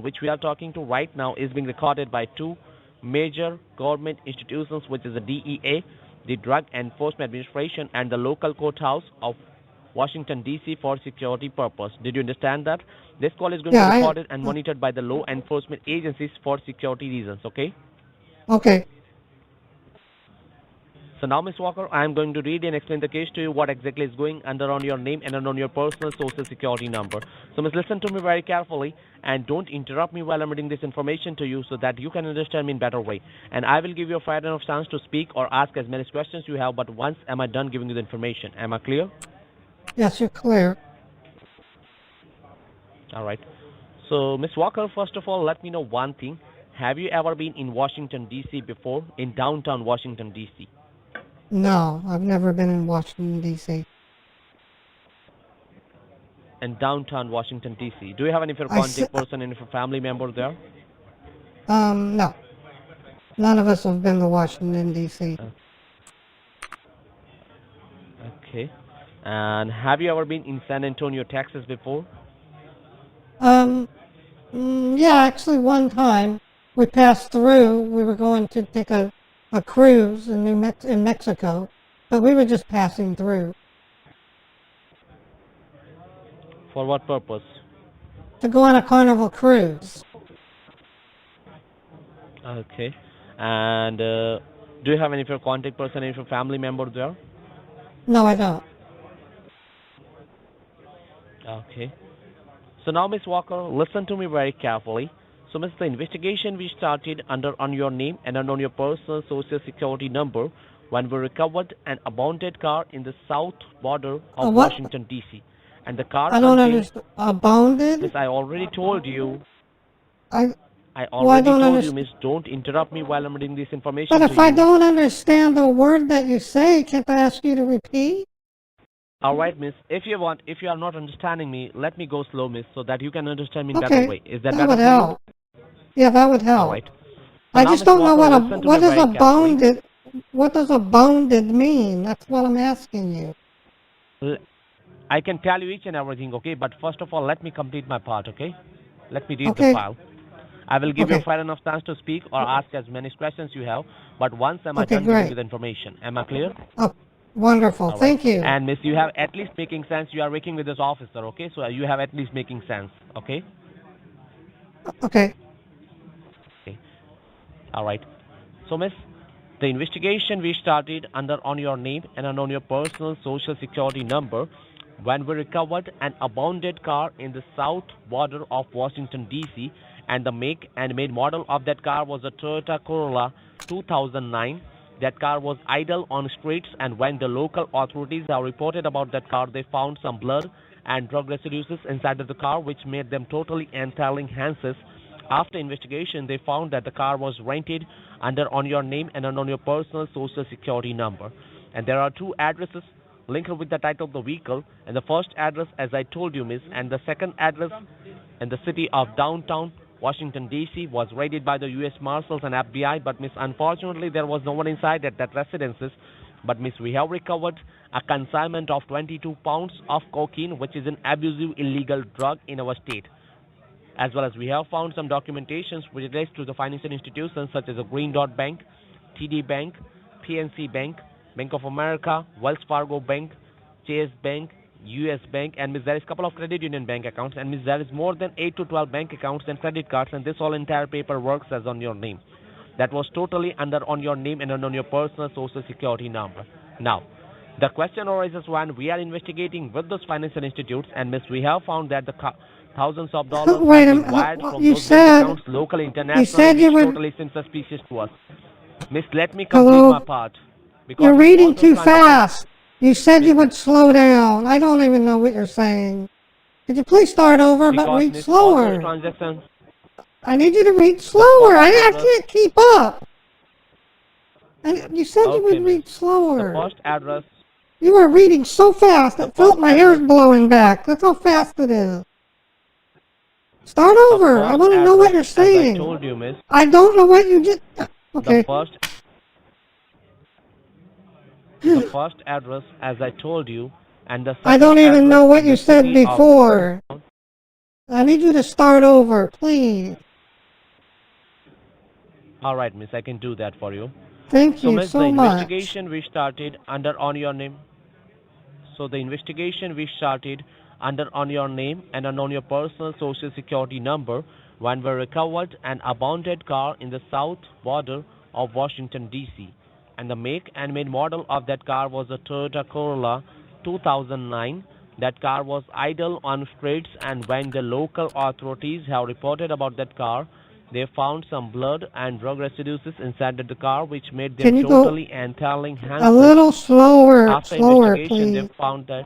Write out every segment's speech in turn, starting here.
which we are talking to right now is being recorded by two major government institutions, which is the DEA, the Drug Enforcement Administration, and the local courthouse of Washington, D.C. for security purpose. Did you understand that? This call is going to Yeah, be recorded and monitored by the law enforcement agencies for security reasons, okay? okay. So now, Ms. Walker, I am going to read and explain the case to you, what exactly is going under on your name and on your personal social security number. So, Ms., listen to me very carefully and don't interrupt me while I'm reading this information to you so that you can understand me in better way. And I will give you a fair enough chance to speak or ask as many questions you have, but once am I done giving you the information. Am I clear? Yes, you're clear. All right. So, Ms. Walker, first of all, let me know one thing. Have you ever been in Washington, D.C. before, in downtown Washington, D.C.? No, I've never been in Washington, D.C. In downtown Washington, D.C. Do you have any of your I s- contact person, any of your family member there? no. None of us have been to Washington, D.C. Okay. And have you ever been in San Antonio, Texas before? Um, yeah, actually one time we passed through, we were going to take a cruise in in Mexico, but we were just passing through For what purpose? to go on a carnival cruise. Okay. And do you have any of your contact person, any of your family member there? No, I don't. Okay. So now, Miss Walker, listen to me very carefully. So, Miss, the investigation we started under on your name and on your personal social security number when we recovered an abandoned car in the south border of What? Washington, D.C. And the car I don't contained, understand. Abounded? Miss, I already told you, I, I well, I already don't told you, understand. Miss, don't interrupt me while I'm reading this But information to if I you. don't understand the word that you say, can't I ask you to repeat? All right, Miss, if you are not understanding me, let me go slow, Miss, so that you can understand me in better Okay, way. Is that that better would for you? help. Yeah, that would All help. right. So I now, just Miss don't know Walker, listen to me what is very carefully. abounded. What does abounded mean? That's what I'm asking you. L- I can tell you each and everything, okay? But first of all, let me complete my part, okay? Let me read the Okay, file. I will give you a okay, fair enough chance to speak or ask as many questions you have, but once am I okay, done giving you great. the information. Am I clear? Oh, wonderful. All right. Thank you. And Miss, you have at least making sense. You are working with this officer, okay? So you have at least making sense, okay? Okay, Okay. All right. So, Miss, the investigation we started under on your name and on your personal social security number when we recovered an abandoned car in the south border of Washington, D.C., and the make and made model of that car was a Toyota Corolla 2009. That car was idle on streets, and when the local authorities have reported about that car, they found some blood and drug residues inside of the car, which made them totally entailing hanses. After investigation, they found that the car was rented under on your name and on your personal social security number. And there are two addresses linked with the title of the vehicle. And the first address, as I told you, miss, and the second address in the city of downtown Washington, D.C., was raided by the U.S. Marshals and FBI. But, miss, unfortunately, there was no one inside at that residences. But, miss, we have recovered a consignment of 22 pounds of cocaine, which is an abusive illegal drug in our state, as well as we have found some documentations which relates to the financial institutions such as the Green Dot Bank, TD Bank, PNC Bank, Bank of America, Wells Fargo Bank, Chase Bank, US Bank, and Miss, there is a couple of credit union bank accounts, and Miss, there is more than 8 to 12 bank accounts and credit cards, and this all entire paperwork says on your name. That was totally under on your name and on your personal social security number. Now, the question arises when we are investigating with those financial institutes, and Miss, we have found that the thousands of dollars wait have a been minute. wired from You those bank said accounts locally, you internationally, said which you would. totally seems suspicious to us. Miss, let me complete my Hello. part because You're it's all reading those too transactions. fast. You said Miss, you would slow down. I don't even know what you're saying. Could you please start over, but because read Miss, all those slower? transactions, I need you to read the slower. first I address, can't keep up. You said you okay, would Miss, read the slower. first address, You are reading so fast. the It first felt my hair's address, blowing back. That's how fast it is. Start the over. I first want to know what address, you're as I saying. told you, Miss, I don't know what you just. the Okay. first, the first address, as I told you, and the I second don't even address know what in you the said city of before. I need you to start over, please. All right, miss, I can do that for you. Thank So, you miss, the so much. investigation we started under on your name. So, the investigation we started under on your name and on your personal social security number when we recovered an abandoned car in the south border of Washington D.C. And the make and made model of that car was a Toyota Corolla 2009. That car was idle on streets, and when the local authorities have reported about that car, they found some blood and drug residues inside the car, which made them Can you go totally and entirely a handsome. little slower, After slower, investigation, they please? found that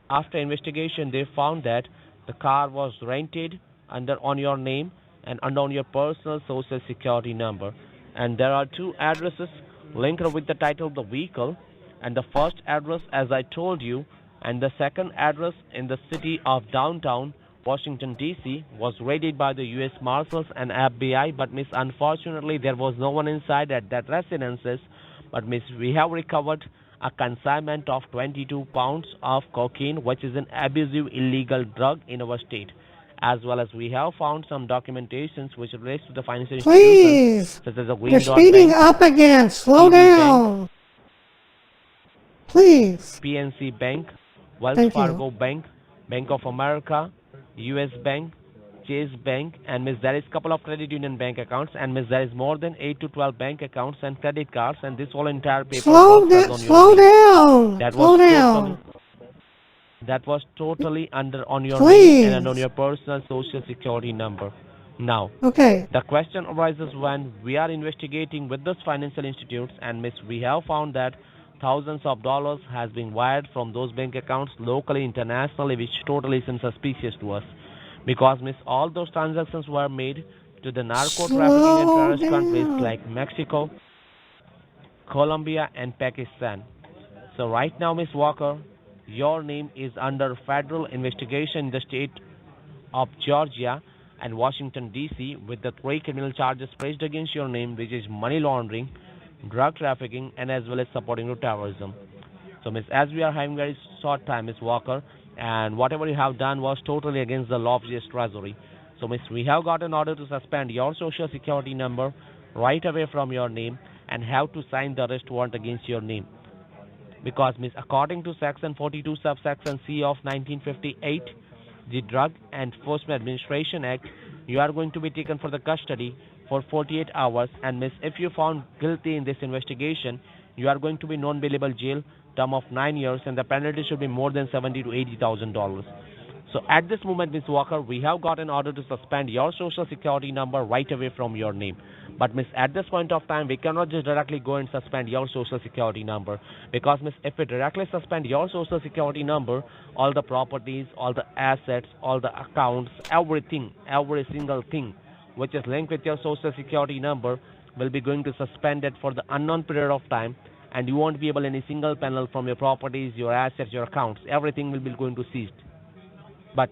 after investigation, they found that the car was rented under on your name and under on your personal social security number. And there are two addresses linked with the title of the vehicle. And the first address, as I told you, and the second address in the city of downtown Washington D.C. was raided by the U.S. Marshals and FBI. But miss, unfortunately, there was no one inside at that residences. But miss, we have recovered a consignment of 22 pounds of cocaine, which is an abusive illegal drug in our state. As well as we have found some documentations which relates to the financial institutions Please! such as the You're Green Dot speeding Bank, up again. Slow TD Bank, down. Please. PNC Bank, Wells Thank you. Fargo Bank, Bank of America, US Bank, Chase Bank, and miss, there is couple of credit union bank accounts, and miss, there is more than 8 to 12 bank accounts and credit cards, and this whole entire paperwork is on your Slow name. down. That was Slow totally down. under on your name and on Please. your personal social security number. Now, Okay. the question arises when we are investigating with those financial institutes, and miss, we have found that thousands of dollars has been wired from those bank accounts locally, internationally, which totally seems suspicious to us. Because miss, all those transactions were made to the narco trafficking and Slow terrorist countries down. like Mexico, Colombia, and Pakistan. So right now, Miss Walker, your name is under federal investigation in the state of Georgia and Washington D.C. with the three criminal charges placed against your name, which is money laundering, drug trafficking, and as well as supporting to terrorism. So, Miss, as we are having very short time, Miss Walker, and whatever you have done was totally against the law of US Treasury. So, Miss, we have got an order to suspend your social security number right away from your name and have to sign the arrest warrant against your name. Because, miss, according to Section 42 subsection C of 1958, the Drug Enforcement Administration Act, you are going to be taken for the custody for 48 hours, and miss, if you found guilty in this investigation, you are going to be non-bailable jail term of 9 years, and the penalty should be more than 70 to 80,000 dollars. So at this moment, Miss Walker, we have got an order to suspend your social security number right away from your name. But Miss, at this point of time, we cannot just directly go and suspend your social security number, because Miss, if we directly suspend your social security number, all the properties, all the assets, all the accounts, everything, every single thing which is linked with your social security number will be going to suspend it for the unknown period of time, and you won't be able any single penal from your properties, your assets, your accounts. Everything will be going to cease. But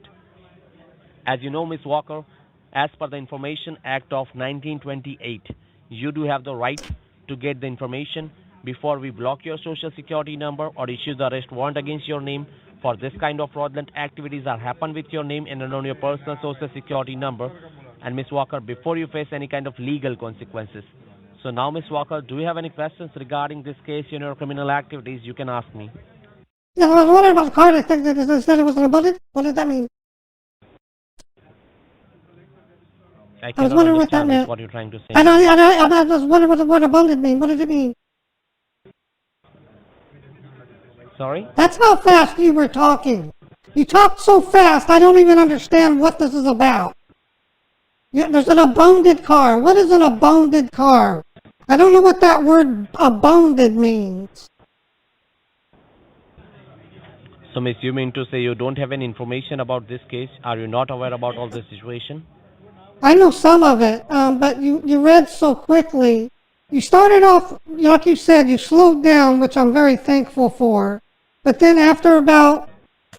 as you know, Miss Walker, as per the Information Act of 1928, you do have the right to get the information before we block your social security number or issue the arrest warrant against your name for this kind of fraudulent activities that happen with your name and on your personal social security number. And Miss Walker, before you face any kind of legal consequences. So now, Miss Walker, do you have any questions regarding this case in your criminal activities? You can ask me. Yeah, I was wondering about the card. I think that it said it was an abundant. What did that mean? I I was cannot wondering what that understand, Miss, meant. what you're trying to say I know, now. I was wondering what the word abundant mean. What does it mean? Sorry? That's how fast you were talking. You talk so fast, I don't even understand what this is about. Yeah, there's an abundant car. What is an abundant car? I don't know what that word abundant means. So, Miss, you mean to say you don't have any information about this case? Are you not aware about all the situation? I know some of it, but you read so quickly. You started off, like you said, you slowed down, which I'm very thankful for. But then after about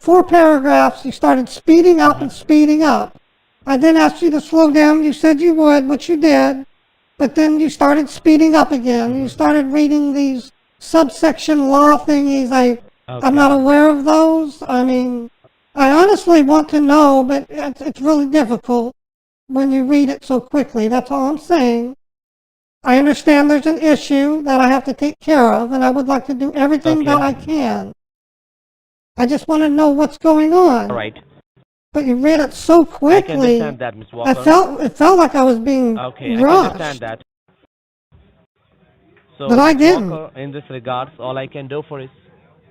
4 paragraphs, you started speeding up and speeding up. I then asked you to slow down. You said you would, which you did. But then you started speeding up again. You started reading these subsection law thingies. I'm Okay. not aware of those. I mean, I honestly want to know, but it's really difficult when you read it so quickly. That's all I'm saying. I understand there's an issue that I have to take care of, and I would like to do everything that I can. I just want to know what's going on. All right. But you read it so quickly. I can understand that, Miss Walker. It felt like I was being rushed. I can understand that. So, but I didn't. Walker, in this regards, all I can do for is,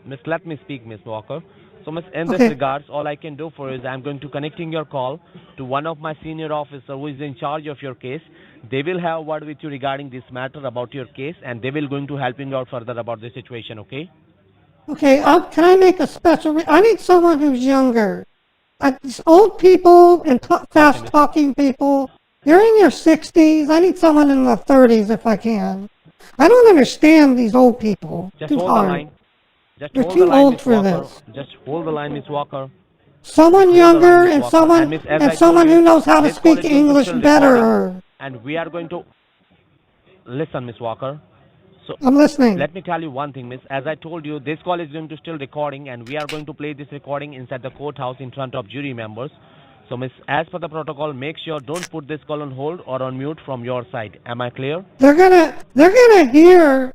Miss, let me speak, Miss Walker. So, Miss, in this regards, all I can do for is I'm going to connecting your call to one of my senior officer who is in charge of your case. They will have a word with you regarding this matter about your case, and they will going to help you out further about the situation. Okay? Okay. Can I make a special? I need someone who's younger. These old people and fast-talking people. You're in your 60s. I need someone in the 30s if I can. I don't understand these old people. Just hold the line. Just You're hold too the line, old Miss for Walker. this. Just hold the line, Miss Walker. Someone younger and someone who knows how to this speak English better. And we are going to listen, Miss Walker. So I'm listening. let me tell you one thing, Miss. As I told you, this call is going to still recording, and we are going to play this recording inside the courthouse in front of jury members. So, Miss, as per the protocol, make sure don't put this call on hold or on mute from your side. Am I clear? They're gonna hear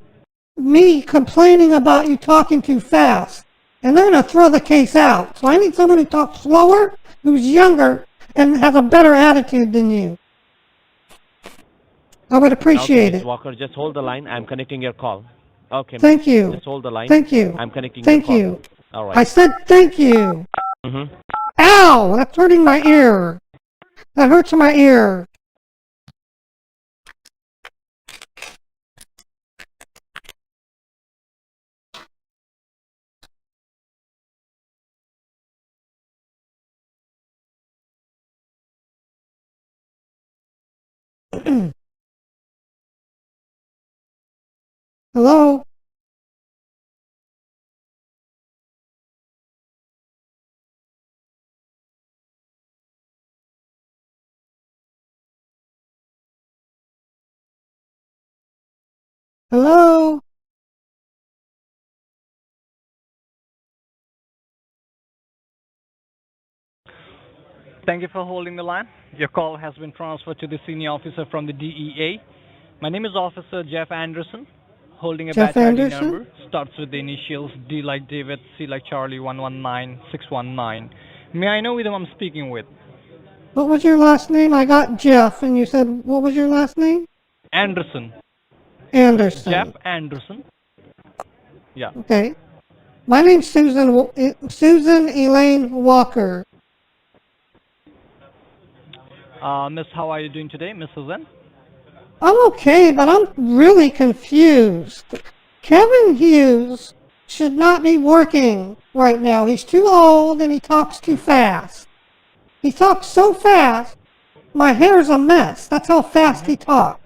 me complaining about you talking too fast, and they're gonna throw the case out. So I need someone who talks slower, who's younger, and has a better attitude than you. I would appreciate Miss it. Walker, just hold the line. I'm connecting your call. Okay. Thank you. Just hold the line. Thank you. I'm connecting Thank your you. call. All right. I said thank you. Ow! That's hurting my ear. That hurts my ear. Hello? Hello? Thank you for holding the line. Your call has been transferred to the senior officer from the DEA. My name is Officer Jeff Anderson, holding a batch ID number. Starts with the initials D like David, C like Charlie, 119619. May I know who I'm speaking with? What was your last name? I got Jeff, and you said, what was your last name? Anderson. Anderson. Jeff Anderson. Yeah. Okay. My name's Susan Elaine Walker. Miss, how are you doing today, Miss Susan? I'm okay, but I'm really confused. Kevin Hughes should not be working right now. He's too old and he talks too fast. He talks so fast, my hair's a mess. That's how fast he talked.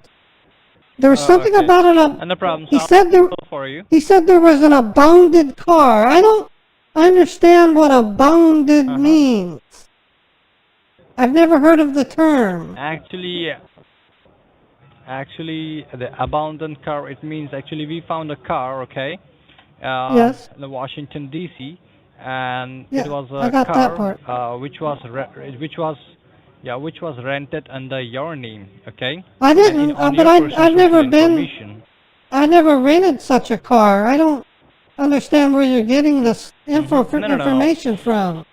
There was something about it. No problem. He said there was an abandoned car. I don't understand what abandoned means. I've never heard of the term. Actually, the abandoned car, it means actually we found a car, okay? Yes. In Washington, D.C., and yeah, it was I got that part. which was rented under your name, okay? I didn't, but I've never been. I never rented such a car. I don't understand where you're getting this information from.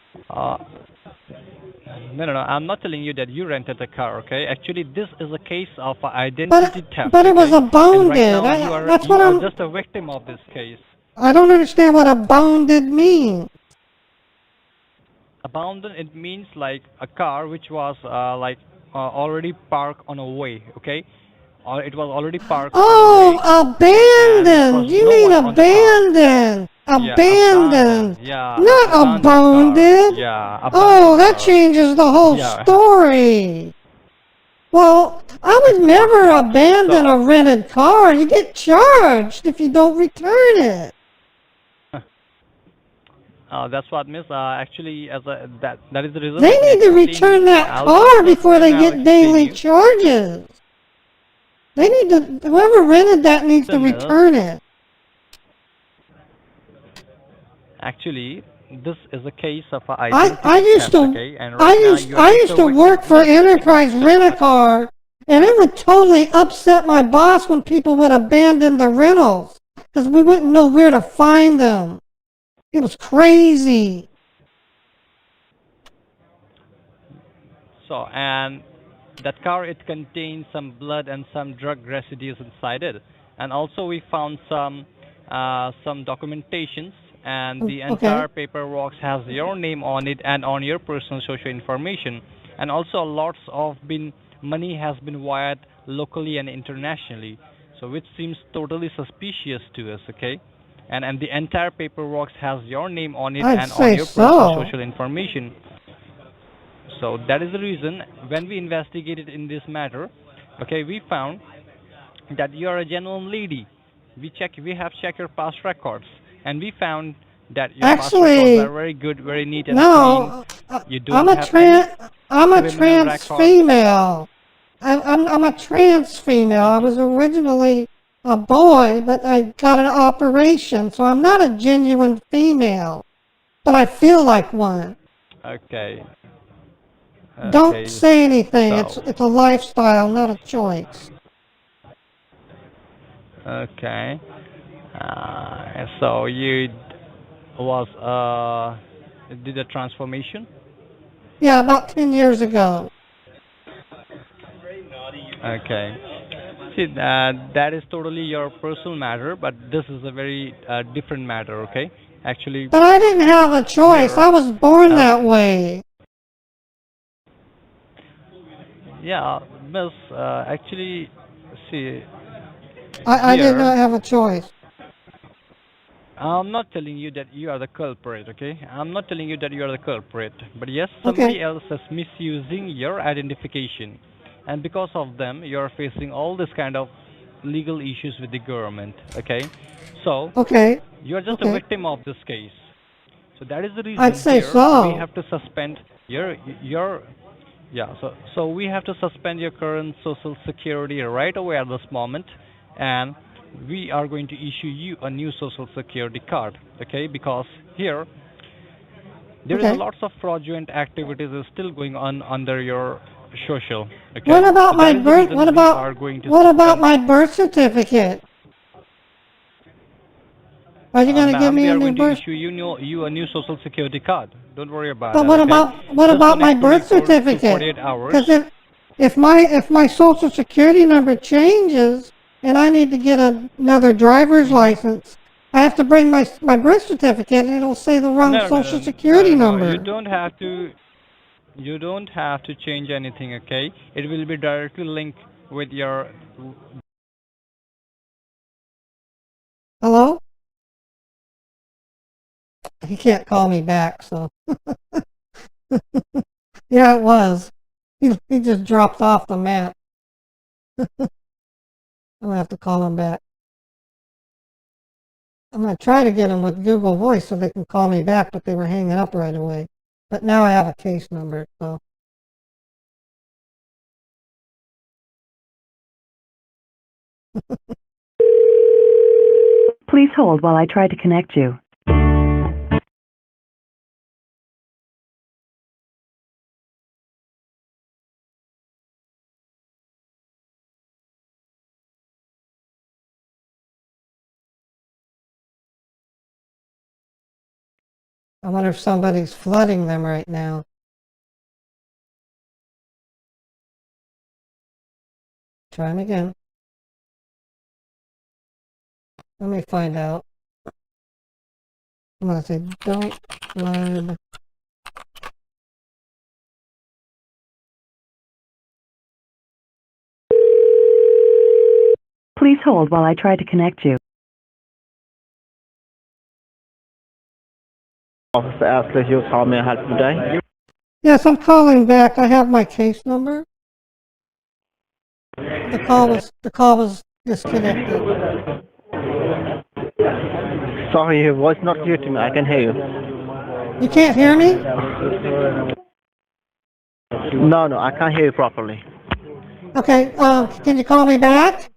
No, I'm not telling you that you rented a car, okay? Actually, this is a case of identity theft. But it was abandoned. Right now, you are just a victim of this case. I don't understand what abandoned means. Abandoned, it means like a car which was already parked on a way, okay? It was already parked. Oh, abandoned! You mean abandoned? Abandoned. Yeah. Not abandoned. Yeah. Oh, that changes the whole story. Well, I would never abandon a rented car. You get charged if you don't return it. That's what, Miss. Actually, that is the reason. They need to return that car before they get daily charges. They need to. Whoever rented that needs to return it. Actually, this is a case of a I identity used theft, to okay? And right now you I are used just a to victim. work for Enterprise Rent-A-Car, and it would totally upset my boss when people would abandon the rentals because we wouldn't know where to find them. It was crazy. So, and that car, it contains some blood and some drug residues inside it. And also we found some documentations, and the Okay. entire paperwork has your name on it and on your personal social information. And also lots of money has been wired locally and internationally. So which seems totally suspicious to us, okay? And the entire paperwork has your name on it I'd and on say your personal so. social information. So that is the reason when we investigated in this matter, okay, we found that you are a genuine lady. We have checked your past records, and we found that your past records Actually, are very good, very neat and clean. no, You I'm don't a have any I'm a criminal trans record. female. I'm a trans female. I was originally a boy, but I got an operation, so I'm not a genuine female, but I feel like one. Okay. Don't Okay. say anything. So, It's a lifestyle, not a choice. okay. So you was did a transformation. Yeah, about 10 years ago. Okay. See, that is totally your personal matter, but this is a very different matter, okay? Actually, But I didn't have a choice. here, I was born uh, that way. yeah, Miss, actually, see, I did here, not have a choice. I'm not telling you that you are the culprit, okay? I'm not telling you that you are the culprit, but yes, Okay. somebody else is misusing your identification, and because of them, you're facing all this kind of legal issues with the government, okay? So, Okay. you're just a Okay. victim of this case. So that is the I'd reason say here we so. have to suspend your yeah. So we have to suspend your current social security right away at this moment, and we are going to issue you a new social security card. Okay, because here there is a Okay. lots of fraudulent activities is still going on under your social. What Okay, about so that my is the birth? reason we are going to What about suspend. my birth certificate? Are you gonna give Ma'am, me we a are new going to birth? issue you a new social security card. Don't worry about But that, okay? what Just the about my next birth 24 to certificate? 48 hours. Because if my social security number changes and I need to get another driver's license, I have to bring my birth certificate and it'll say the wrong No, no, no, social no, no, security no, no. You number. don't have to. You don't have to change anything, okay? It will be directly linked with your. Hello? He can't call me back, so yeah, it was. He just dropped off the map. I'm gonna have to call him back. I'm gonna try to get him with Google Voice so they can call me back, but they were hanging up right away. But now I have a case number, so. Please hold while I try to connect you. I wonder if somebody's flooding them right now. Try him again. Let me find out. I'm gonna say, don't flood. Please hold while I try to connect you. Officer Ashley Hughes, how may I help you today? Yes, I'm calling back. I have my case number. The call was disconnected. Sorry, your voice not clear to me. I can hear you. You can't hear me? No, I can't hear you properly. Okay, can you call me back?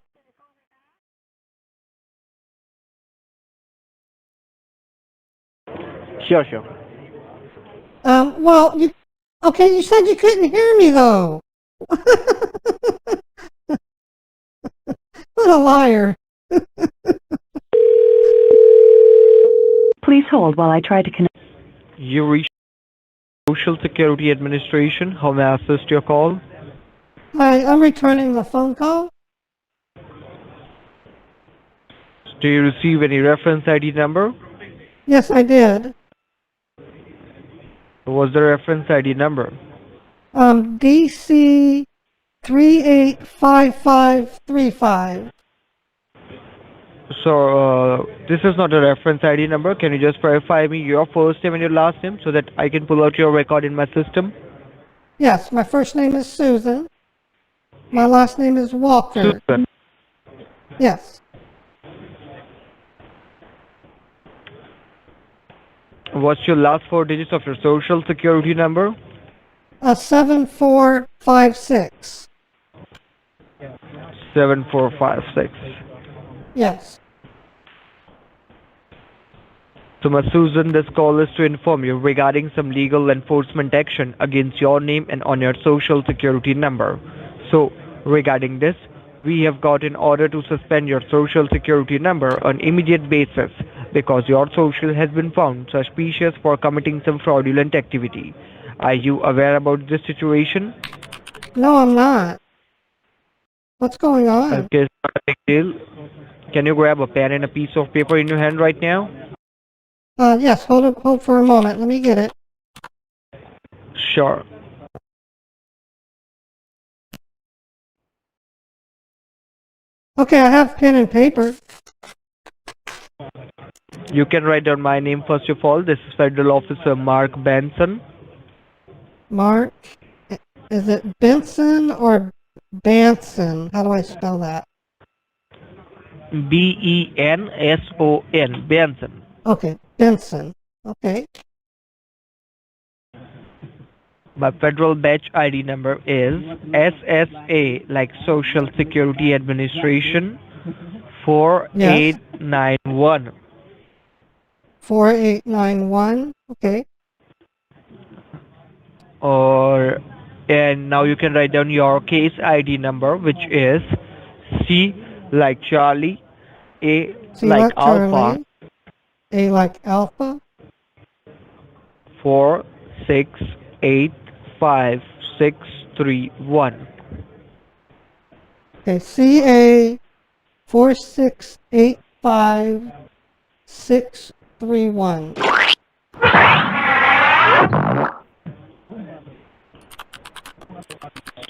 Sure. Well, okay, you said you couldn't hear me though. What a liar. Please hold while I try to connect. You reached Social Security Administration. How may I assist your call? Hi, I'm returning the phone call. Do you receive any reference ID number? Yes, I did. What's the reference ID number? DC 385535. So, this is not a reference ID number. Can you just verify me your first name and your last name so that I can pull out your record in my system? Yes, my first name is Susan. My last name is Walker. Susan. Yes. What's your last four digits of your social security number? 7456. 7456. Yes. So, Ms. Susan, this call is to inform you regarding some legal enforcement action against your name and on your social security number. So, regarding this, we have got an order to suspend your social security number on immediate basis because your social has been found suspicious for committing some fraudulent activity. Are you aware about this situation? No, I'm not. What's going on? Okay, it's not a big deal. Can you grab a pen and a piece of paper in your hand right now? Yes, hold for a moment. Let me get it. Sure. Okay, I have pen and paper. You can write down my name first of all. This is Federal Officer Mark Benson. Mark, is it Benson or Banson? How do I spell that? B-E-N-S-O-N. Benson. Okay, Benson. Okay. My federal badge ID number is SSA, like Social Security Administration, 4891. 4891. Okay. And now you can write down your case ID number, which is C like Charlie, A C like Alpha, Charlie, A like Alpha, 468561. okay, CA 4685631.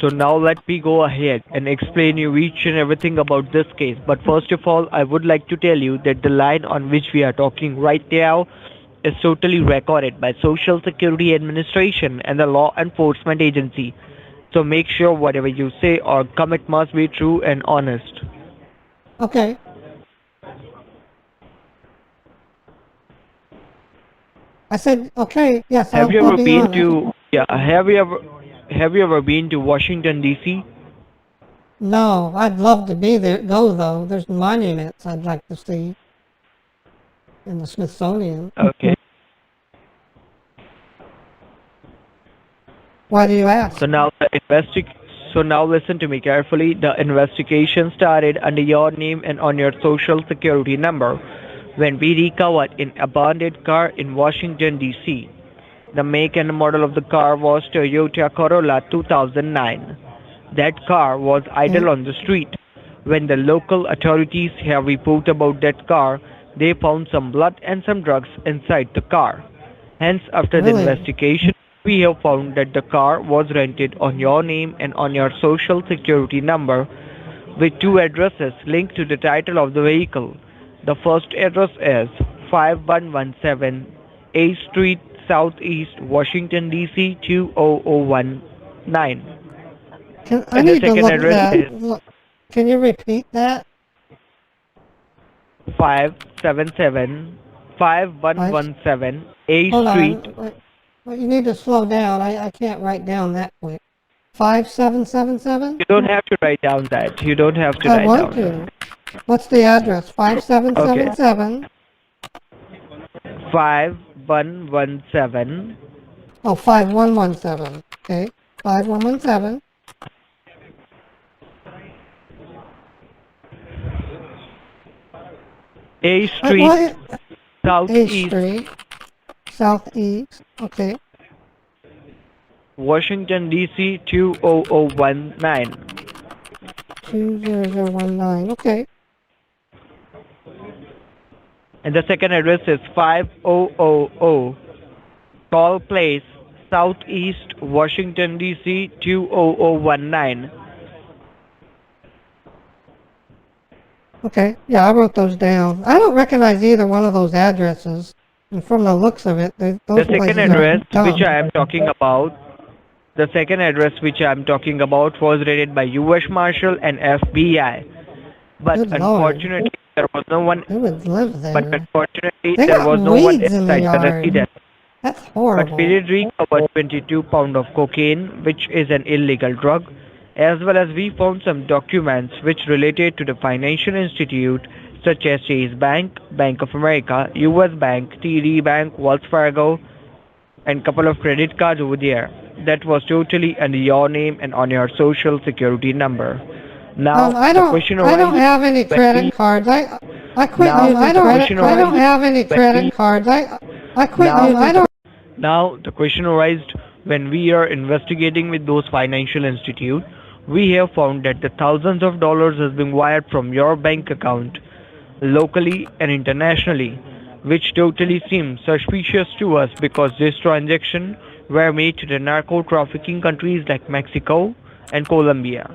So now let me go ahead and explain you each and everything about this case. But first of all, I would like to tell you that the line on which we are talking right now is totally recorded by Social Security Administration and the law enforcement agency. So make sure whatever you say or commit must be true and honest. Okay. I said, okay, yes, Have you I'll ever be been honest. to have you ever been to Washington DC? No, I'd love to be there, go though. There's monuments I'd like to see in the Smithsonian. Okay. Why do you ask? So now listen to me carefully. The investigation started under your name and on your social security number when we recovered an abandoned car in Washington DC. The make and model of the car was Toyota Corolla 2009. That car was idle on the street. When the local authorities have report about that car, they found some blood and some drugs inside the car. Hence, after the Really? investigation, we have found that the car was rented on your name and on your social security number with two addresses linked to the title of the vehicle. The first address is 5117 A Street, Southeast, Washington, D.C. 20019. I And the need to second look at address that. is Can you repeat that? 5117 A Hold Street. on. Wait, you need to slow down. I can't write down that quick. 5777? You don't have to write down that. You don't have to I write want down to. What's the address? 5777? 5117 Oh, 5117. Okay. 5117. A Street, What? A Southeast, Street. Southeast. Okay. Washington, D.C. 20019. 20019. Okay. And the second address is 5000 Tall Place, Southeast, Washington, D.C. 20019. Okay. Yeah, I wrote those down. I don't recognize either one of those addresses. And from the looks of it, those The second places address are which dumb. I am talking about, was raided by U.S. Marshal and FBI. But Good Lord. unfortunately, there was no one. Who would live But there? unfortunately, They there got was no one weeds in the inside the yard. residence. That's But horrible. we did recover 22 pounds of cocaine, which is an illegal drug, as well as we found some documents which related to the financial institute such as Chase Bank, Bank of America, US Bank, TD Bank, Wells Fargo, and couple of credit cards over there. That was totally under your name and on your social security number. Now I the don't. question I don't arises have any when credit we cards. I quit now using the credit. question I don't arises have any when we credit cards. I quit now using. I don't. Now, the question arises when we are investigating with those financial institutes, we have found that the thousands of dollars has been wired from your bank account locally and internationally, which totally seems suspicious to us because this transaction were made to the narco trafficking countries like Mexico and Colombia.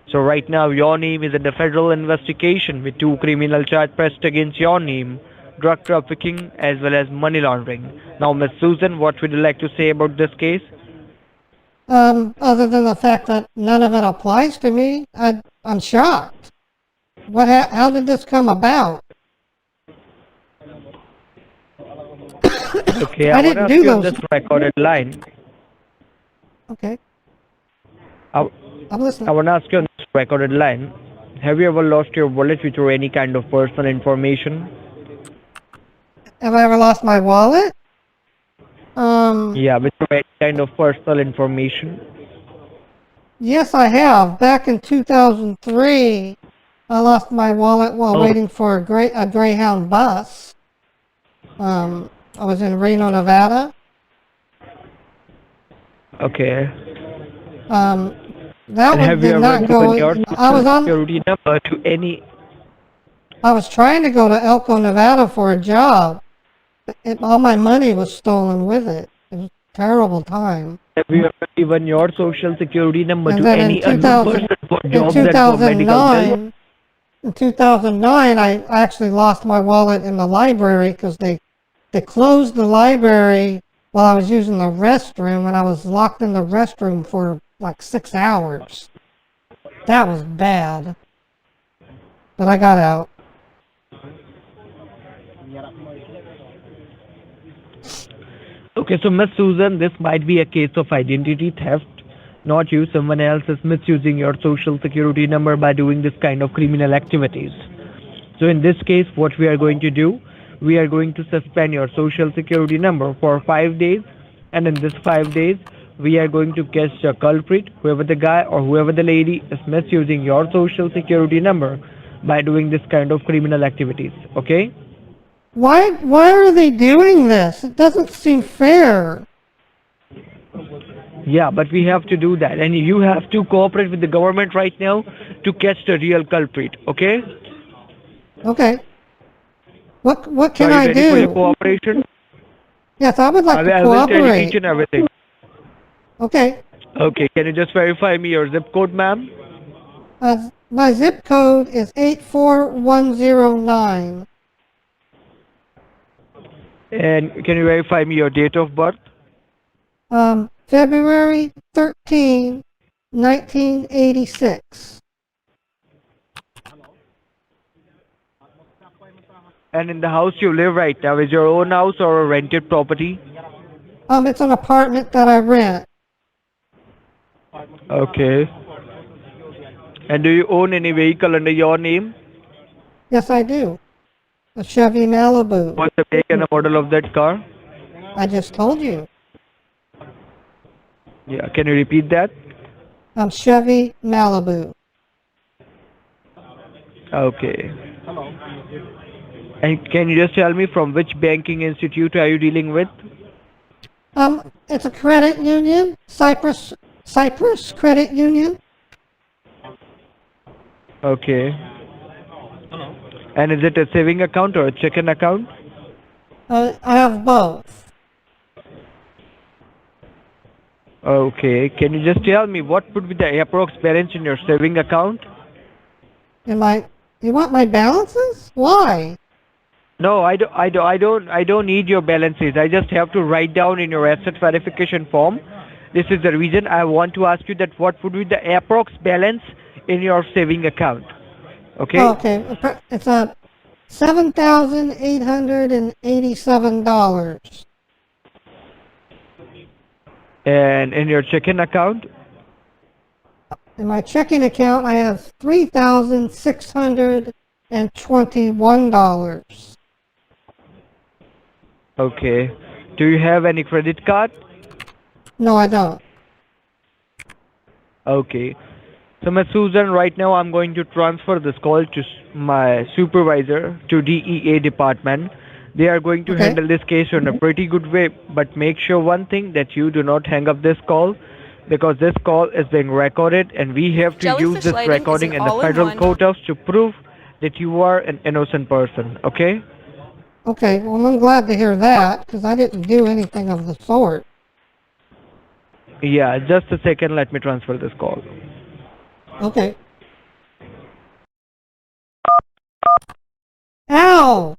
So right now your name is under federal investigation with 2 criminal charges pressed against your name, drug trafficking as well as money laundering. Now Miss Susan, what would you like to say about this case? Other than the fact that none of it applies to me, I'm shocked. How did this come about? Okay, I I want to didn't ask do you on those. this recorded line. Okay, I, I'm listening. I want to ask you on this recorded line. Have you ever lost your wallet with or any kind of personal information? Have I ever lost my wallet? Yeah, with any kind of personal information. Yes, I have. Back in 2003, I lost my wallet while Oh, waiting for a Greyhound bus. I was in Reno, Nevada. okay. That And one have you did ever not given your go. I was social on. security number to any? I was trying to go to Elko, Nevada for a job. All my money was stolen with it. It was a terrible time. Have you ever given your social security number And to then any unknown person for in jobs and for medical bills? 2009, I actually lost my wallet in the library because they closed the library while I was using the restroom, and I was locked in the restroom for like 6 hours. That was bad. But I got out. Okay, so Miss Susan, this might be a case of identity theft. Not you, someone else is misusing your social security number by doing this kind of criminal activities. So in this case, what we are going to do, we are going to suspend your social security number for 5 days, and in this 5 days, we are going to catch the culprit, whoever the guy or whoever the lady is misusing your social security number by doing this kind of criminal activities. Okay? Why are they doing this? It doesn't seem fair. Yeah, but we have to do that, and you have to cooperate with the government right now to catch the real culprit. Okay? Okay. What So can are I you ready for your do? cooperation? Yes, I would like to I will tell you each cooperate. and everything. Okay. Okay, can you just verify me your zip code, ma'am? My zip code is 84109. And can you verify me your date of birth? February 13, 1986. And in the house you live right now, is your own house or a rented property? It's an apartment that I rent. Okay. And do you own any vehicle under your name? Yes, I do. A Chevy Malibu. What's the make and the model of that car? I just told you. Yeah, can you repeat that? Chevy Malibu. Okay. And can you just tell me from which banking institute are you dealing with? It's a credit union, Cyprus Credit Union. Okay. And is it a saving account or a checking account? I have both. Okay. Can you just tell me what would be the approx balance in your saving account? You want my balances? Why? No, I don't need your balances. I just have to write down in your asset verification form. This is the reason I want to ask you that what would be the approx balance in your saving account. Okay? Okay, it's a $7,887. And in your checking account? In my checking account, I have $3,621. Okay. Do you have any credit card? No, I don't. Okay. So, Ms. Susan, right now I'm going to transfer this call to my supervisor to DEA department. They are going to handle this case in a pretty good way, but make sure one thing that you do not hang up this call because this call is being recorded and we have to use this recording in the federal courthouse to prove that you are an innocent person, okay? Okay, well, I'm glad to hear that because I didn't do anything of the sort. Yeah, just a second, let me transfer this call. Okay. Ow!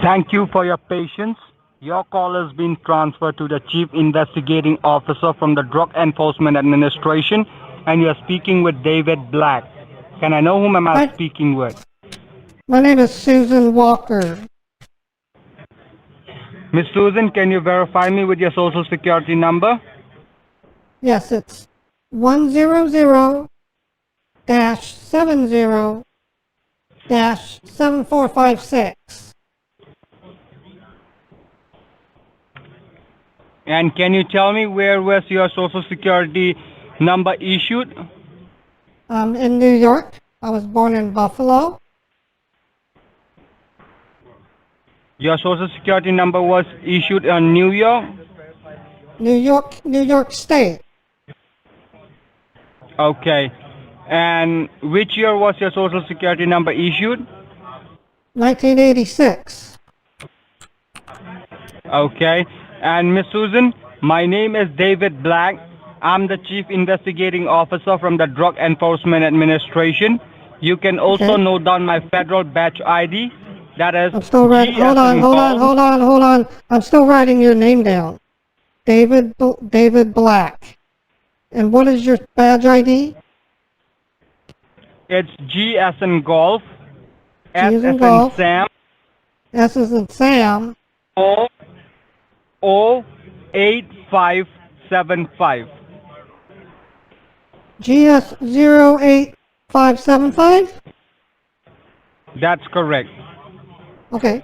Thank you for your patience. Your call has been transferred to the Chief Investigating Officer from the Drug Enforcement Administration, and you're speaking with David Black. Can I know whom am I speaking with? My name is Susan Walker. Miss Susan, can you verify me with your social security number? Yes, it's 100-70-7456. And can you tell me where was your social security number issued? In New York. I was born in Buffalo. Your social security number was issued in New York? New York State. Okay. And which year was your social security number issued? 1986. Okay. And Miss Susan, my name is David Black. I'm the Chief Investigating Officer from the Drug Enforcement Administration. You can also note down my federal badge ID. That is. I'm still writing. Hold on. I'm still writing your name down. David Black. And what is your badge ID? It's G as in golf. S as in Sam. S as in Sam. O8575. GS 08575? That's correct. Okay.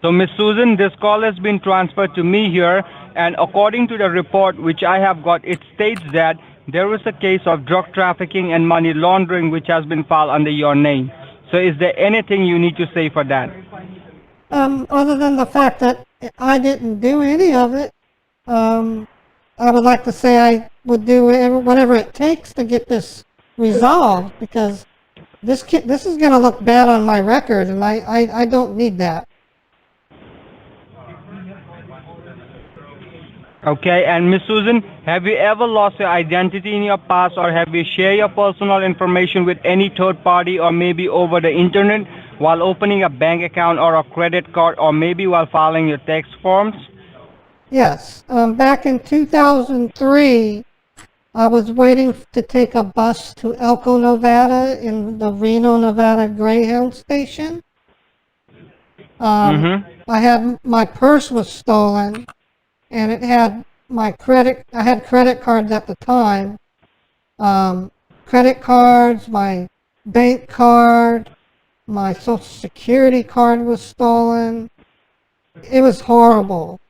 So, Miss Susan, this call has been transferred to me here, and according to the report which I have got, it states that there is a case of drug trafficking and money laundering which has been filed under your name. So, is there anything you need to say for that? Other than the fact that I didn't do any of it, I would like to say I would do whatever it takes to get this resolved because this is going to look bad on my record, and I don't need that. Okay, and Miss Susan, have you ever lost your identity in your past, or have you shared your personal information with any third party, or maybe over the internet while opening a bank account or a credit card, or maybe while filing your tax forms? Yes. Back in 2003, I was waiting to take a bus to Elko, Nevada in the Reno, Nevada Greyhound station. I had my purse was stolen, and it had my I had credit cards at the time, credit cards, my bank card, my social security card was stolen. It was horrible.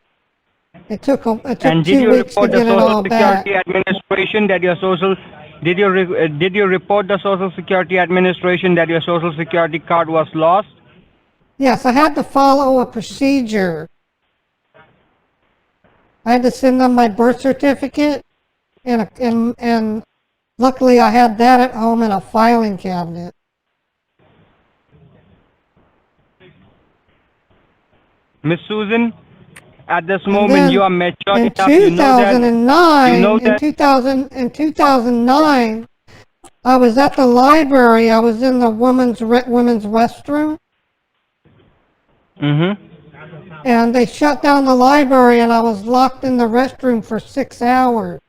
It took 2 weeks to get it all back. Administration that your social did you report the Social Security Administration that your Social Security card was lost? Yes, I had to follow a procedure. I had to send them my birth certificate, and luckily I had that at home in a filing cabinet. Miss Susan, at this moment you are mature in enough. 2009, I was at the library. I was in the women's restroom. And they shut down the library, and I was locked in the restroom for 6 hours.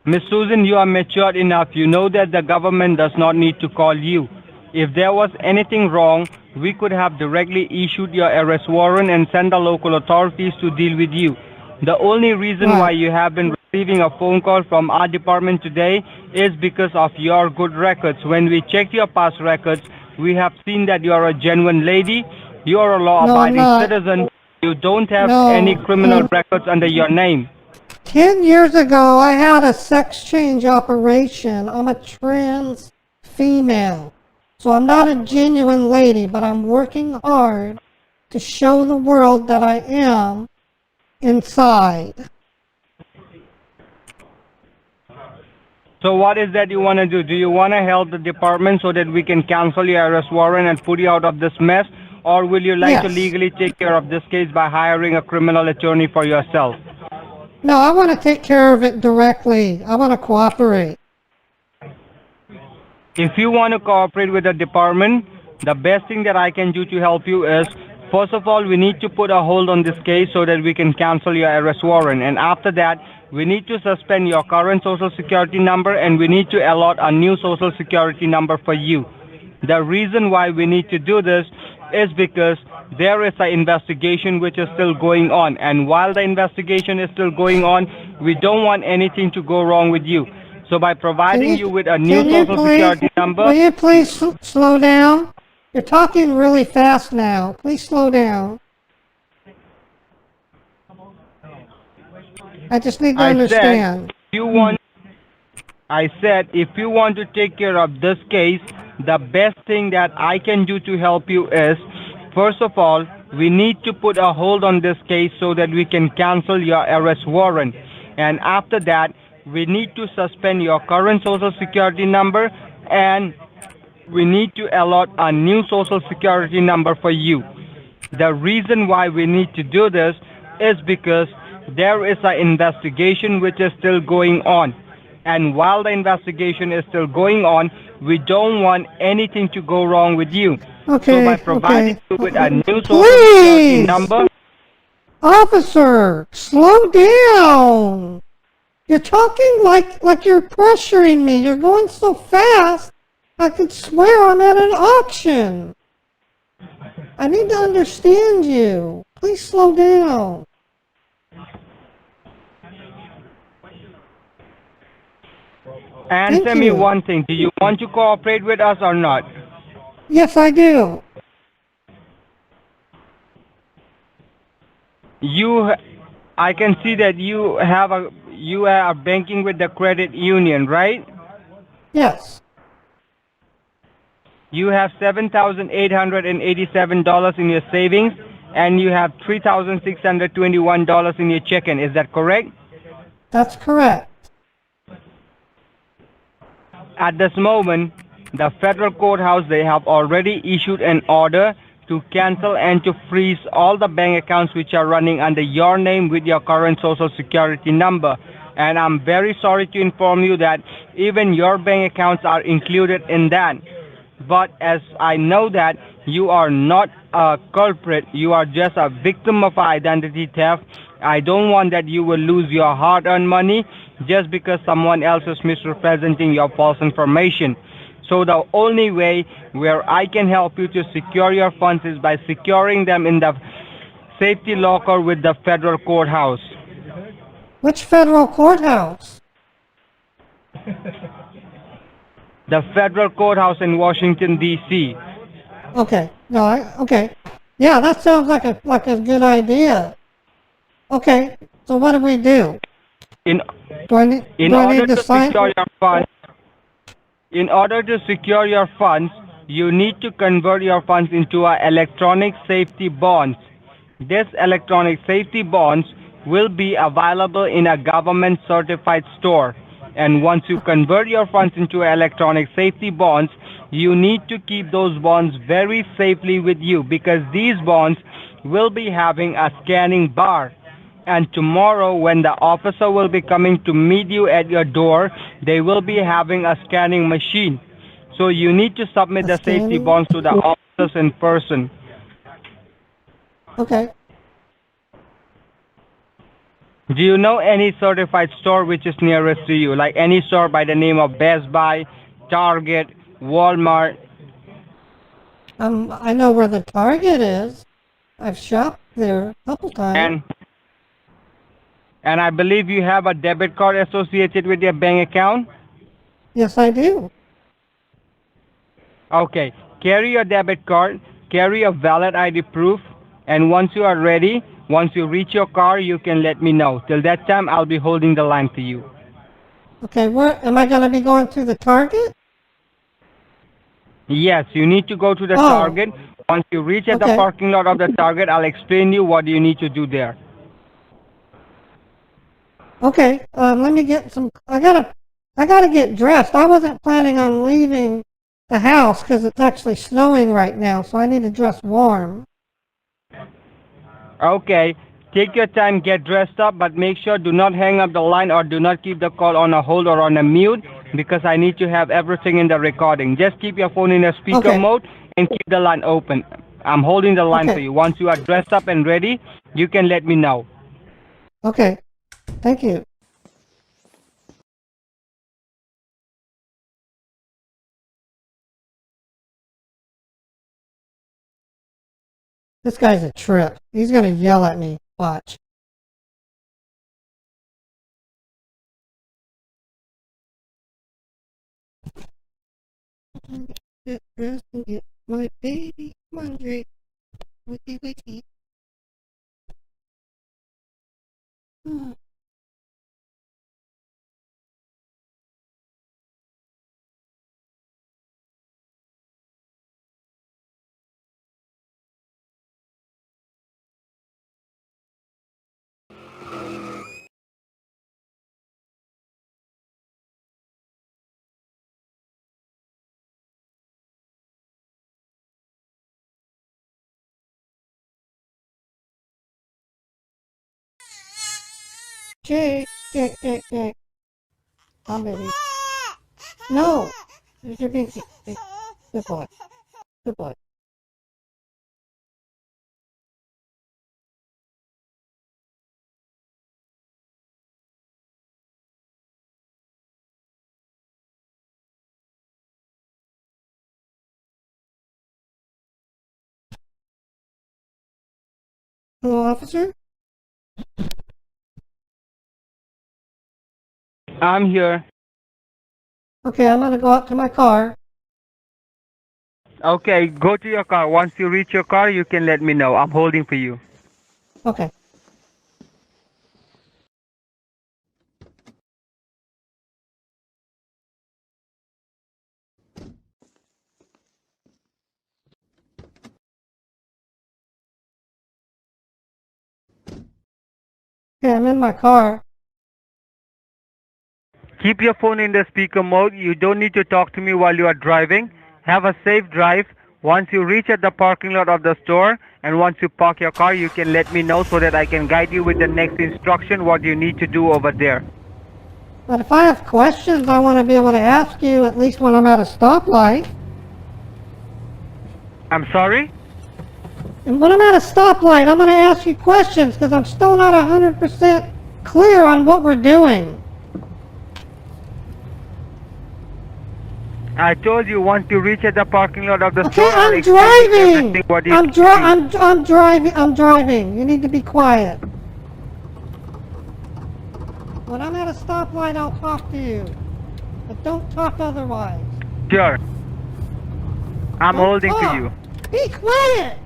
Miss Susan, you are mature enough. You know that the government does not need to call you. If there was anything wrong, we could have directly issued your arrest warrant and send the local authorities to deal with you. The only reason why you have been receiving a phone call from our department today is because of your good records. When we checked your past records, we have seen that you are a genuine lady, you are a law-abiding citizen, you don't have any criminal records under your name. 10 years ago, I had a sex change operation. I'm a trans female. So I'm not a genuine lady, but I'm working hard to show the world that I am inside. So what is that you want to do? Do you want to help the department so that we can cancel your arrest warrant and put you out of this mess? Or will you like to legally take care of this case by hiring a criminal attorney for yourself? No, I want to take care of it directly. I want to cooperate. If you want to cooperate with the department, the best thing that I can do to help you is, first of all, we need to put a hold on this case so that we can cancel your arrest warrant. And after that, we need to suspend your current social security number and we need to allot a new social security number for you. The reason why we need to do this is because there is an investigation which is still going on. And while the investigation is still going on, we don't want anything to go wrong with you. So by providing you with a new social security number... Will you please slow down? You're talking really fast now. Please slow down. I just need to understand. I said, if you want to take care of this case, the best thing that I can do to help you is, first of all, we need to put a hold on this case so that we can cancel your arrest warrant. And after that, we need to suspend your current social security number and we need to allot a new social security number for you. The reason why we need to do this is because there is an investigation which is still going on. And while the investigation is still going on, we don't want anything to go wrong with you. So by providing you with a new social security number... Officer, slow down. You're talking like you're pressuring me. You're going so fast, I could swear I'm at an auction. I need to understand you. Please slow down. Answer me one thing. Do you want to cooperate with us or not? Yes, I do. I can see that you are banking with the credit union, right? Yes. You have $7,887 in your savings and you have $3,621 in your checking. Is that correct? That's correct. At this moment, the federal courthouse, they have already issued an order to cancel and to freeze all the bank accounts which are running under your name with your current social security number. And I'm very sorry to inform you that even your bank accounts are included in that. But as I know that you are not a culprit, you are just a victim of identity theft, I don't want that you will lose your hard-earned money just because someone else is misrepresenting your false information. So the only way where I can help you to secure your funds is by securing them in the safety locker with the federal courthouse. Which federal courthouse? The federal courthouse in Washington, D.C. Okay. No, okay. Yeah, that sounds like a good idea. Okay. So what do we do? In Do I need to sign? secure your funds, in order to secure your funds, you need to convert your funds into a electronic safety bonds. This electronic safety bonds will be available in a government certified store. And once you convert your funds into electronic safety bonds, you need to keep those bonds very safely with you, because these bonds will be having a scanning bar. And tomorrow, when the officer will be coming to meet you at your door, they will be having a scanning machine. So you need to submit the safety bonds to the officers in person. Okay. Do you know any certified store which is nearest to you? Like any store by the name of Best Buy, Target, Walmart? I know where the Target is. I've shopped there a couple times. And I believe you have a debit card associated with your bank account? Yes, I do. Okay. Carry your debit card, carry a valid ID proof, and once you are ready, once you reach your car, you can let me know. Till that time, I'll be holding the line for you. Okay, where am I going to be going to the Target? Yes, you need to go to the Target. Once you reach at the parking lot of the Target, I'll explain you what you need to do there. Okay, let me get some. I gotta get dressed. I wasn't planning on leaving the house because it's actually snowing right now, so I need to dress warm. Okay, take your time, get dressed up, but make sure do not hang up the line or do not keep the call on a hold or on a mute, because I need to have everything in the recording. Just keep your phone in a speaker mode and keep the line open. I'm holding the line for you. Once you are dressed up and ready, you can let me know. Okay, thank you. This guy's a trip. He's gonna yell at me. Watch. Get dressed and get my baby laundry. Wiki wiki. Jake. Oh, baby. No! You're being good boy. Good boy. Hello, officer? I'm here. Okay, I'm gonna go out to my car. Okay, go to your car. Once you reach your car, you can let me know. I'm holding for you. Okay. Okay, I'm in my car. Keep your phone in the speaker mode. You don't need to talk to me while you are driving. Have a safe drive. Once you reach at the parking lot of the store and once you park your car, you can let me know so that I can guide you with the next instruction what you need to do over there. But if I have questions, I want to be able to ask you at least when I'm at a stoplight. I'm sorry? And when I'm at a stoplight, I'm going to ask you questions because I'm still not 100% clear on what we're doing. I told you once you reach at the parking lot of the Okay, store, I'll I'm explain driving. everything what you I'm need to do. driving. I'm driving. You need to be quiet. When I'm at a stoplight, I'll talk to you, but don't talk otherwise. Sure. I'm Don't holding to talk. you. Be quiet.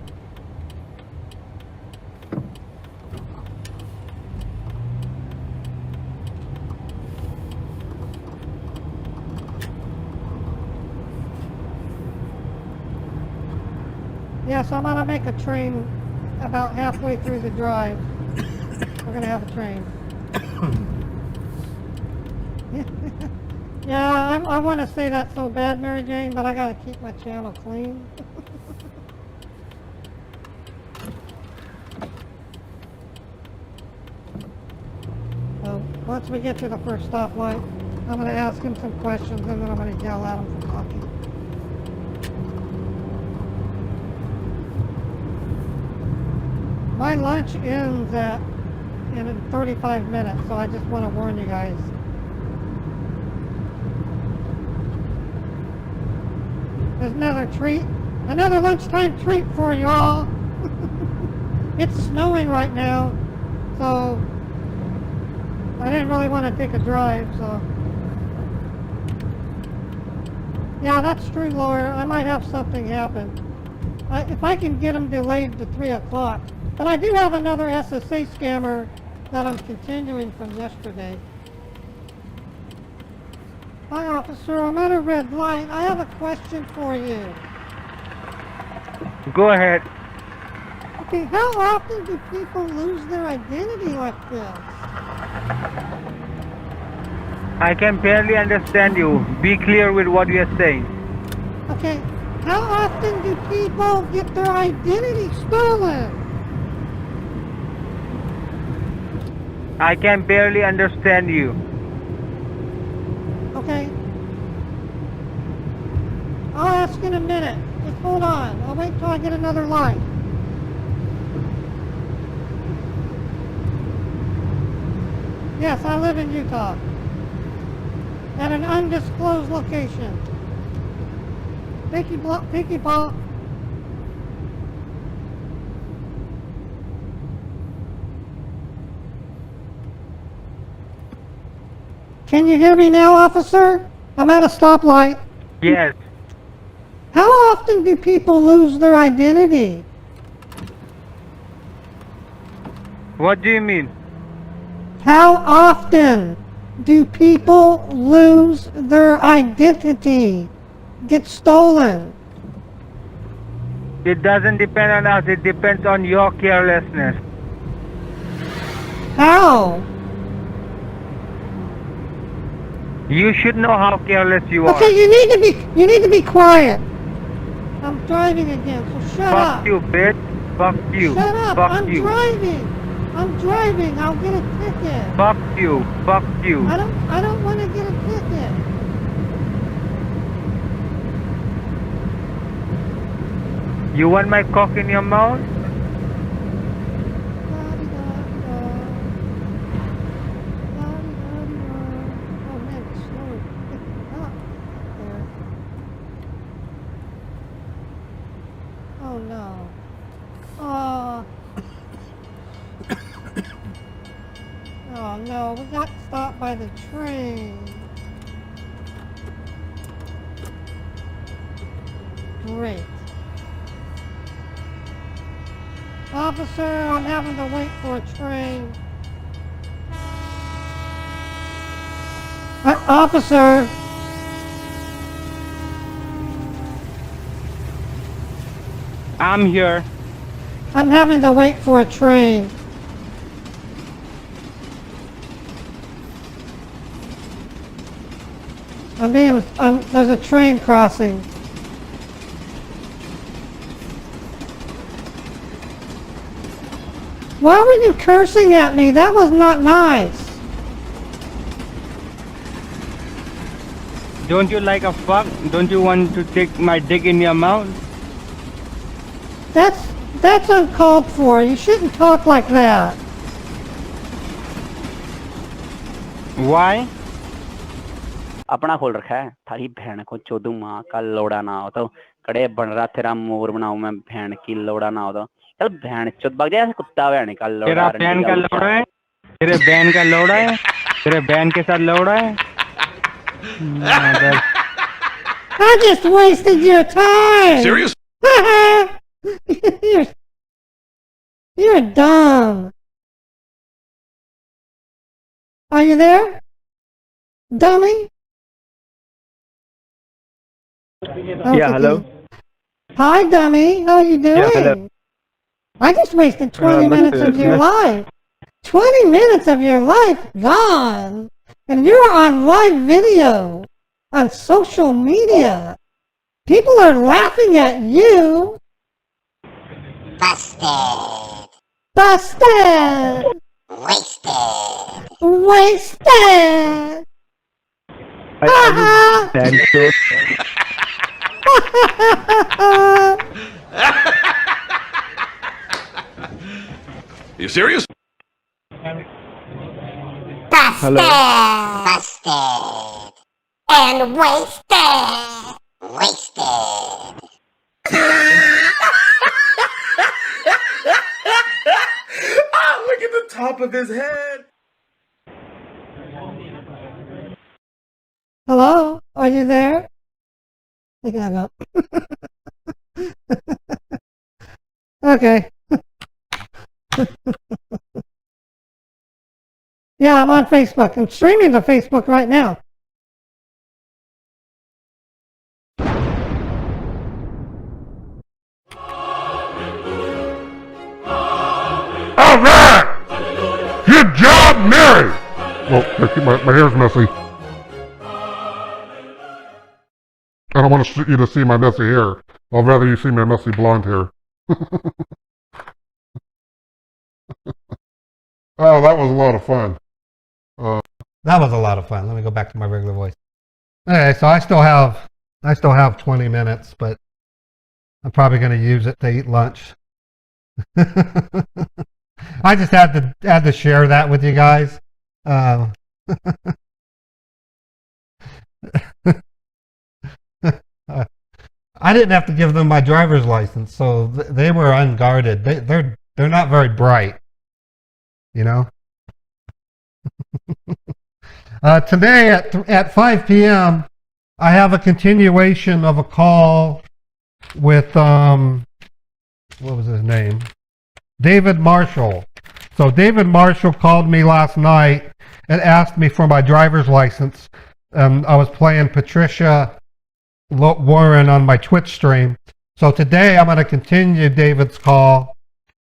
Yes, I'm gonna make a train about halfway through the drive. We're gonna have a train. Yeah, I want to say that so bad, Mary Jane, but I gotta keep my channel clean. So once we get to the first stoplight, I'm gonna ask him some questions and then I'm gonna yell at him for talking. My lunch ends in 35 minutes, so I just want to warn you guys. There's another lunchtime treat for you all. It's snowing right now, so I didn't really want to take a drive, so. Yeah, that's true, lawyer. I might have something happen. If I can get them delayed to 3 o'clock. But I do have another SSA scammer that I'm continuing from yesterday. Hi, officer. I'm at a red light. I have a question for you. Go ahead. Okay, how often do people lose their identity like this? I can barely understand you. Be clear with what you're saying. Okay, how often do people get their identity stolen? I can barely understand you. Okay. I'll ask in a minute. Just hold on. I'll wait till I get another light. Yes, I live in Utah. At an undisclosed location. Pinky Paw. Can you hear me now, officer? I'm at a stoplight. Yes. How often do people lose their identity? What do you mean? How often do people lose their identity? Get stolen? It doesn't depend on us. It depends on your carelessness. How? You should know how careless you are. Okay, you need to be quiet. I'm driving again, so shut up. Fuck you, bitch. Fuck you. Shut up. Fuck I'm you. driving. I'm driving. I'll get a ticket. Fuck you. Fuck you. I don't want to get a ticket. You want my cock in your mouth? Oh man, it's slowly picking up there. Oh no. Oh no, we got stopped by the train. Great. Officer, I'm having to wait for a train. Officer! I'm here. I'm having to wait for a train. There's a train crossing. Why were you cursing at me? That was not nice. Don't you like a fuck? Don't you want to take my dick in your mouth? That's uncalled for. You shouldn't talk like that. Why? अपना खोल रखा है थारी बहन को चोदू माँ का लोड़ा ना हो तो कड़े बन रहा तेरा मोर बनाऊं मैं बहन की लोड़ा ना हो तो चल बहन चोद भाग जाए कुत्ता बहन का लोड़ा तेरा बहन का लोड़ा है तेरे बहन का लोड़ा है तेरे बहन के साथ लोड़ा है I just wasted your time. Serious? You're dumb. Are you there? Dummy? Yeah, hello. Hi, dummy. How you doing? Yeah, hello. I just wasted 20 minutes of your life. 20 minutes of your life gone. And you're on live video on social media. People are laughing at you. Busted. Busted. Wasted. Wasted. You serious? Busted. Busted. And wasted. Wasted. Look at the top of his head. Hello? Are you there? I think I hung up. Okay. Yeah, I'm on Facebook. I'm streaming to Facebook right now. All right! Good job, Mary! Well, my hair's messy. I don't want you to see my messy hair. I'd rather you see my messy blonde hair. Oh, that was a lot of fun. That was a lot of fun. Let me go back to my regular voice. Okay, so I still have 20 minutes, but I'm probably going to use it to eat lunch. I just had to share that with you guys. I didn't have to give them my driver's license, so they were unguarded. They're not very bright, you know. Today at 5 p.m. I have a continuation of a call with what was his name? David Marshall. So David Marshall called me last night and asked me for my driver's license. I was playing Patricia Warren on my Twitch stream. So today I'm going to continue David's call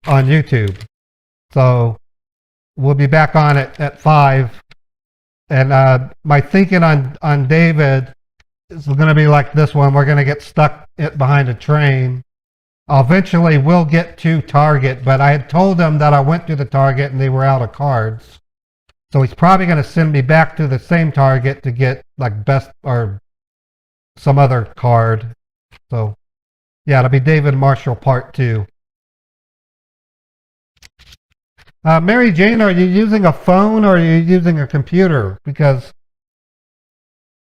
on YouTube. So we'll be back on it at 5. And my thinking on David is going to be like this one. We're going to get stuck behind a train. Eventually we'll get to Target, but I had told him that I went to the Target and they were out of cards. So he's probably going to send me back to the same Target to get like best or some other card. So yeah, it'll be David Marshall Part 2. Mary Jane, are you using a phone or are you using a computer? Because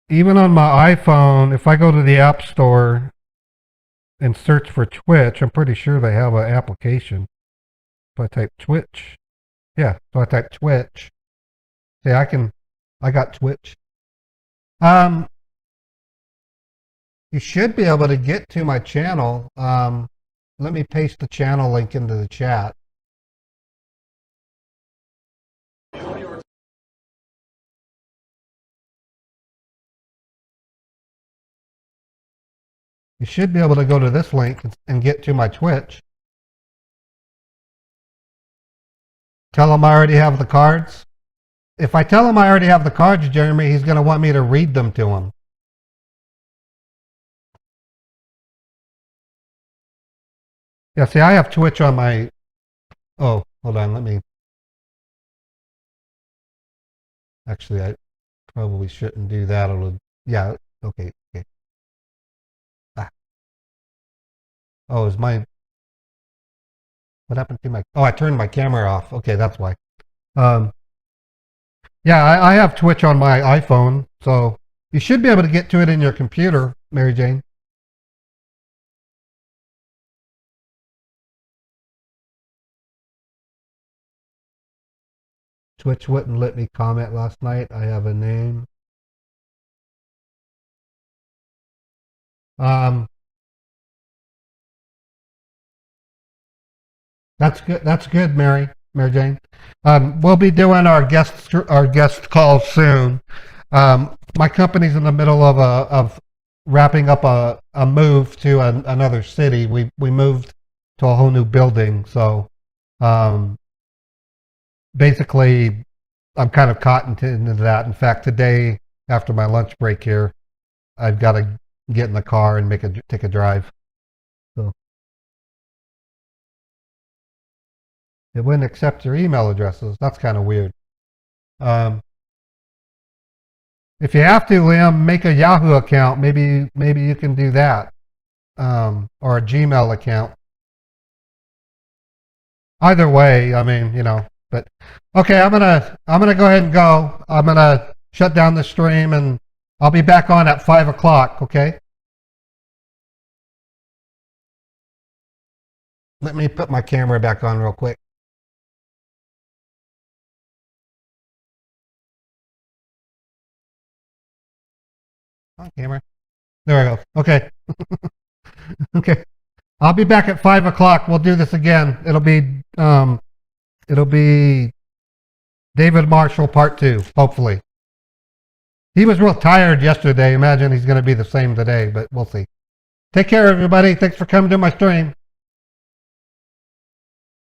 even on my iPhone, if I go to the App Store and search for Twitch, I'm pretty sure they have an application. If I type Twitch, yeah, so I type Twitch. See, I got Twitch. You should be able to get to my channel. Let me paste the channel link into the chat. You should be able to go to this link and get to my Twitch. Tell him I already have the cards. If I tell him I already have the cards, Jeremy, he's going to want me to read them to him. Yeah, see, I have Twitch on my... Oh, hold on, let me... Actually, I probably shouldn't do that. Yeah, okay. Oh, is my... What happened to my... Oh, I turned my camera off. Okay, that's why. Yeah, I have Twitch on my iPhone, so You should be able to get to it in your computer, Mary Jane. Twitch wouldn't let me comment last night. I have a name. That's good. That's good, Mary Jane. We'll be doing our guest calls soon. My company's in the middle of wrapping up a move to another city. We moved to a whole new building, so basically I'm kind of caught into that. In fact, today after my lunch break here, I've got to get in the car and take a drive. So it wouldn't accept your email addresses. That's kind of weird. If you have to, Liam, make a Yahoo account. Maybe you can do that, or a Gmail account. Either way, I mean, you know. But okay, I'm gonna go ahead and go. I'm gonna shut down the stream, and I'll be back on at 5 o'clock. Okay. Let me put my camera back on real quick. On camera. There I go. Okay. Okay. I'll be back at 5 o'clock. We'll do this again. It'll be David Marshall Part 2, hopefully. He was real tired yesterday. Imagine he's going to be the same today, but we'll see. Take care, everybody. Thanks for coming to my stream.